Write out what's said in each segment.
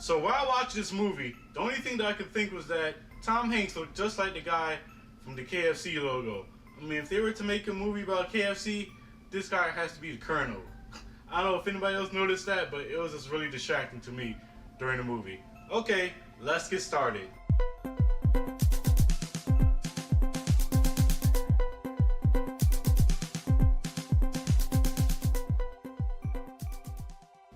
So while I watched this movie, the only thing that I could think was that Tom Hanks looked just like the guy from the KFC logo. I mean, if they were to make a movie about KFC, this guy has to be the Colonel. I don't know if anybody else noticed that, but it was just really distracting to me during the movie. Okay, let's get started.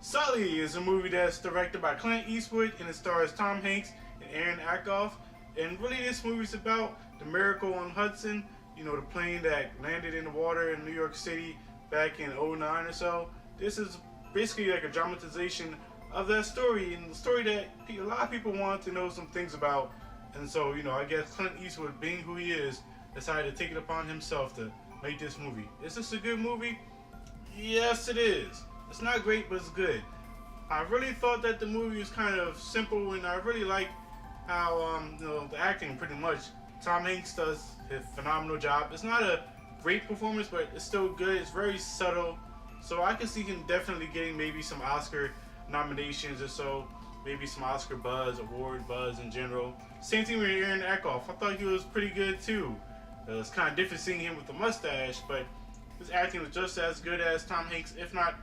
Sully is a movie that's directed by Clint Eastwood and it stars Tom Hanks and Aaron Ackhoff. And really this movie's about the miracle on Hudson, you know, the plane that landed in the water in New York City back in '09 or so. This is basically like a dramatization of that story, and the story that a lot of people want to know some things about. And so, you know, I guess Clint Eastwood, being who he is, decided to take it upon himself to make this movie. Is this a good movie? Yes, it is. It's not great, but it's good. I really thought that the movie was kind of simple, and I really like how you know, the acting pretty much. Tom Hanks does a phenomenal job. It's not a great performance, but it's still good. It's very subtle, so I can see him definitely getting maybe some Oscar nominations or so, maybe some Oscar buzz, award buzz in general. Same thing with Aaron Ackhoff. I thought he was pretty good too. It's kind of different seeing him with the mustache, but his acting was just as good as Tom Hanks, if not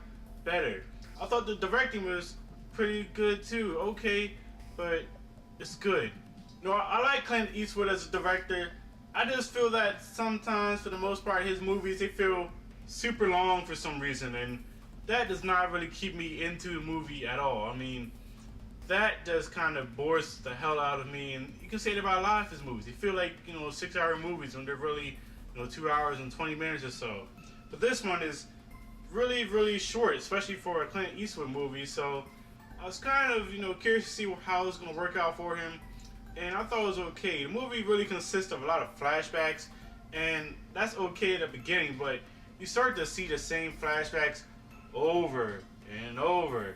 better. I thought the directing was pretty good too. Okay, but it's good. You know, I like Clint Eastwood as a director. I just feel that sometimes, for the most part, his movies, they feel super long for some reason, and that does not really keep me into the movie at all. I mean, that just kind of bores the hell out of me, and you can say that about a lot of his movies. They feel like, you know, 6-hour movies when they're really, you know, 2 hours and 20 minutes or so. But this one is really short, especially for a Clint Eastwood movie, so I was kind of, you know, curious to see how it's going to work out for him, and I thought it was okay. The movie really consists of a lot of flashbacks, and that's okay at the beginning, but you start to see the same flashbacks over and over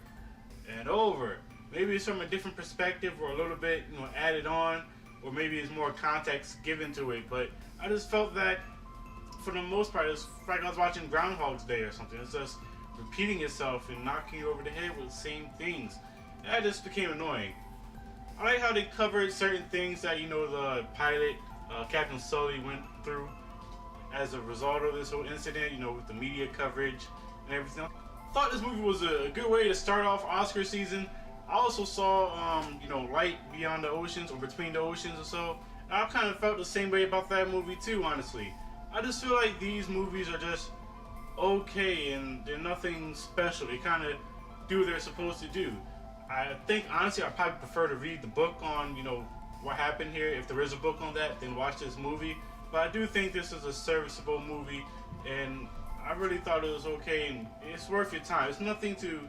and over. Maybe it's from a different perspective or a little bit, you know, added on, or maybe it's more context given to it, but I just felt that for the most part, it's like I was watching Groundhog's Day or something. It's just repeating itself and knocking you over the head with the same things. That just became annoying. I like how they covered certain things that, you know, the pilot, Captain Sully, went through as a result of this whole incident, you know, with the media coverage and everything. I thought this movie was a good way to start off Oscar season. I also saw, you know, Light Beyond the Oceans, or Between the Oceans or so. And I kind of felt the same way about that movie too, honestly. I just feel like these movies are just okay and they're nothing special. They kind of do what they're supposed to do. I think, honestly, I probably prefer to read the book on, you know, what happened here, if there is a book on that, than watch this movie. But I do think this is a serviceable movie, and I really thought it was okay, and it's worth your time. It's nothing to,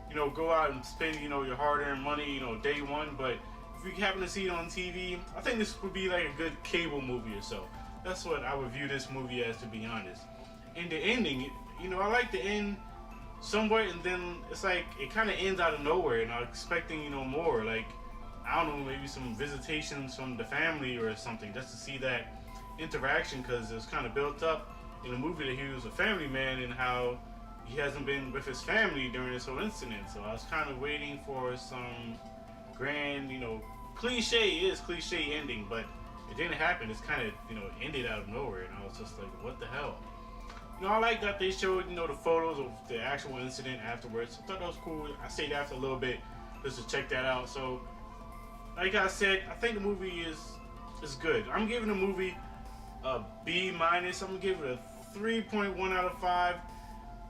you know, go out and spend, you know, your hard-earned money, you know, day one, but if you happen to see it on TV, I think this would be like a good cable movie or so. That's what I would view this movie as, to be honest. And the ending, you know, I like the end somewhat, and then it's like it kind of ends out of nowhere, and I was expecting, you know, more. Like, I don't know, maybe some visitations from the family or something, just to see that interaction, because it was kind of built up in the movie that he was a family man and how he hasn't been with his family during this whole incident. So I was kind of waiting for some grand, you know, cliche ending, but it didn't happen. It's kind of, you know, ended out of nowhere, and I was just like, what the hell? You know, I like that they showed, you know, the photos of the actual incident afterwards. I thought that was cool. I stayed after a little bit just to check that out. So, like I said, I think the movie is good. I'm giving the movie a B-. I'm gonna give it a 3.1 out of 5.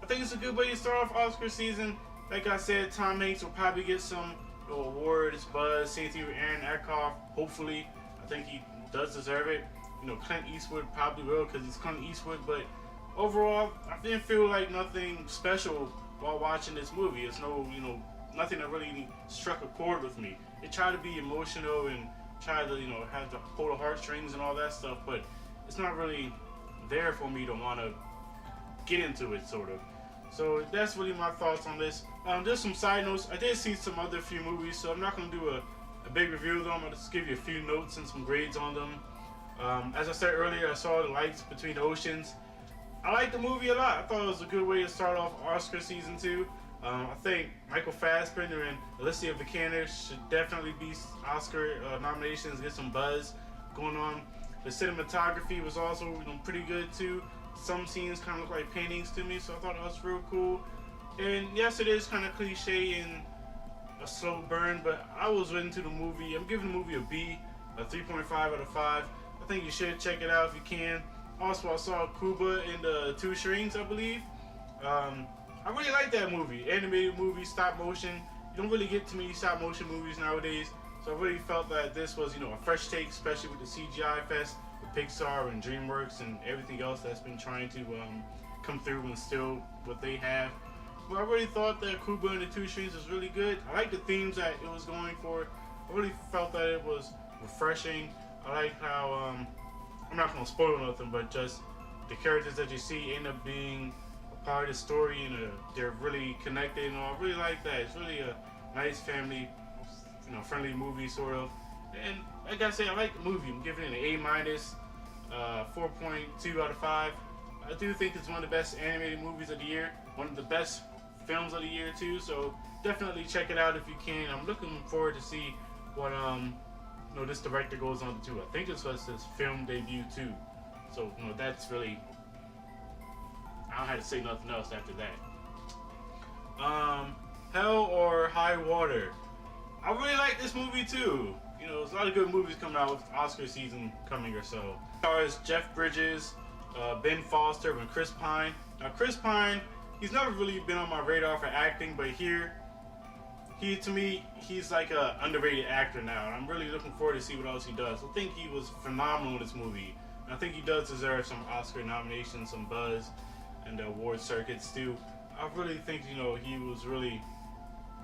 I think it's a good way to start off Oscar season. Like I said, Tom Hanks will probably get some, you know, awards, buzz. Same thing with Aaron Ackhoff, hopefully. I think he does deserve it. You know, Clint Eastwood probably will, because he's Clint Eastwood, but overall, I didn't feel like nothing special while watching this movie. It's no, you know, nothing that really struck a chord with me. It tried to be emotional and tried to, you know, have to pull the heartstrings and all that stuff, but it's not really there for me to want to get into it, sort of. So that's really my thoughts on this. Just some side notes. I did see some other few movies, so I'm not going to do a big review of them. I'm going to just give you a few notes and some grades on them. As I said earlier, I saw The Lights Between the Oceans. I liked the movie a lot. I thought it was a good way to start off Oscar season 2. I think Michael Fassbender and Alicia Vikander should definitely be Oscar nominations, get some buzz going on. The cinematography was also pretty good too. Some scenes kind of look like paintings to me, so I thought that was real cool. And yes, it is kind of cliche and a slow burn, but I was into the movie. I'm giving the movie a B, a 3.5 out of 5. I think you should check it out if you can. Also, I saw Kubo in the Two Strings, I believe. I really like that movie. Animated movie, stop motion. You don't really get too many stop motion movies nowadays, so I really felt that this was, a fresh take, especially with the CGI fest with Pixar and DreamWorks and everything else that's been trying to come through and steal what they have. But I really thought that Kubo and the Two Strings was really good. I like the themes that it was going for. I really felt that it was refreshing. I like how, I'm not going to spoil nothing, but just the characters that you see end up being a part of the story, and they're really connected. I really like that. It's really a nice family, friendly movie, sort of. And like I said, I like the movie. I'm giving it an A-, 4.2 out of 5. I do think it's one of the best animated movies of the year. One of the best films of the year too, so definitely check it out if you can. I'm looking forward to see what this director goes on to do. I think this was his film debut too, so that's really, I don't have to say nothing else after that. Hell or High Water. I really like this movie too. There's a lot of good movies coming out with Oscar season coming or so. As far as Jeff Bridges, Ben Foster, and Chris Pine. Now Chris Pine, he's never really been on my radar for acting, but here, to me, he's like an underrated actor now, and I'm really looking forward to see what else he does. I think he was phenomenal in this movie, and I think he does deserve some Oscar nominations, some buzz, and the award circuits too. I really think, he was really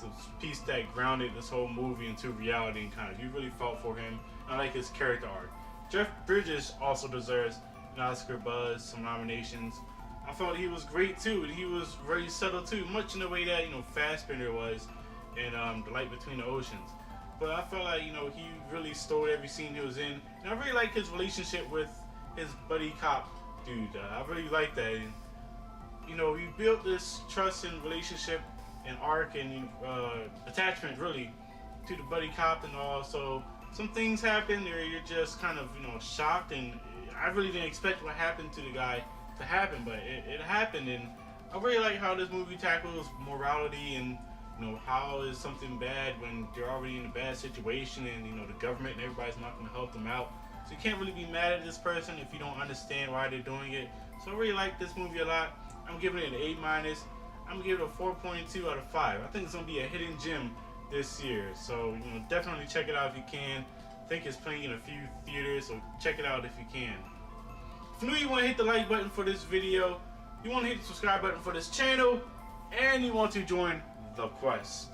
the piece that grounded this whole movie into reality, and kind of, you really felt for him. I like his character arc. Jeff Bridges also deserves an Oscar buzz, some nominations. I felt he was great too, and he was very subtle too, much in the way that Fassbender was in The Light Between the Oceans. But I felt like he really stole every scene he was in, and I really like his relationship with his buddy cop dude. I really like that. And, he built this trust and relationship and arc and attachment really to the buddy cop and all. So some things happen where you're just kind of shocked, and I really didn't expect what happened to the guy to happen, but it happened. And I really like how this movie tackles morality and how is something bad when they're already in a bad situation, and the government and everybody's not going to help them out. So you can't really be mad at this person if you don't understand why they're doing it. So I really like this movie a lot. I'm giving it an A-. I'm gonna give it a 4.2 out of 5. I think it's gonna be a hidden gem this year. So definitely check it out if you can. I think it's playing in a few theaters, so check it out if you can. If you want to hit the like button for this video, you want to hit the subscribe button for this channel, and you want to join the quest.